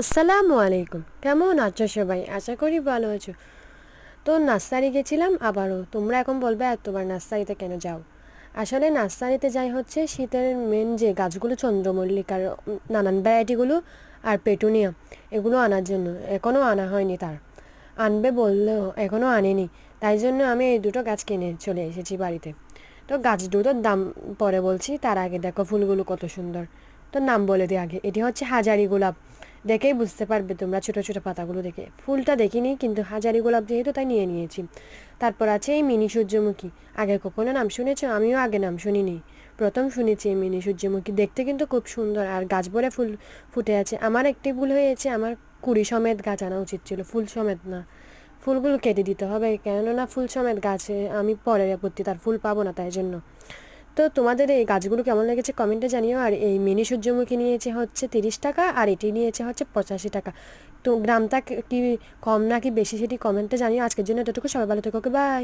আসসালামু আলাইকুম, কেমন আছো সবাই? আশা করি ভালো আছো। তো নার্সারি গেছিলাম আবারও। তোমরা এখন বলবে এতবার নার্সারিতে কেন যাও? আসলে নার্সারিতে যাই হচ্ছে শীতের মেন যে গাছগুলো, চন্দ্রমল্লিকার নানান ভ্যারাইটিগুলো আর পেটুনিয়া, এগুলো আনার জন্য। এখনও আনা হয়নি, তার আনবে বললেও এখনও আনেনি। তাই জন্য আমি এই দুটো গাছ কিনে চলে এসেছি বাড়িতে। তো গাছ দুটোর দাম পরে বলছি, তার আগে দেখো ফুলগুলো কত সুন্দর। তো নাম বলে দিই আগে, এটি হচ্ছে হাজারি গোলাপ। দেখেই বুঝতে পারবে তোমরা, ছোটো ছোটো পাতাগুলো দেখে। ফুলটা দেখিনি, কিন্তু হাজারি গোলাপ যেহেতু তাই নিয়ে নিয়েছি। তারপর আছে এই মিনি সূর্যমুখী। আগে কখনো নাম শুনেছো? আমিও আগে নাম শুনিনি, প্রথম শুনেছি এই মিনি সূর্যমুখী। দেখতে কিন্তু খুব সুন্দর, আর গাছ ভরে ফুল ফুটে আছে। আমার একটি ভুল হয়েছে, আমার কুড়ি সমেত গাছ আনা উচিত ছিল, ফুল সমেত না। ফুলগুলো কেটে দিতে হবে, কেননা ফুল সমেত গাছে আমি পরে তার ফুল পাবো না, তাই জন্য। তো তোমাদের এই গাছগুলো কেমন লেগেছে কমেন্টে জানিও। আর এই মিনি সূর্যমুখী নিয়েছে হচ্ছে 30 টাকা, আর এটি নিয়েছে হচ্ছে 85 টাকা। তো গ্রামটা কি কম নাকি বেশি সেটি কমেন্টে জানিও। আজকের জন্য এতটুকু, সবাই ভালো থেকো, বাই।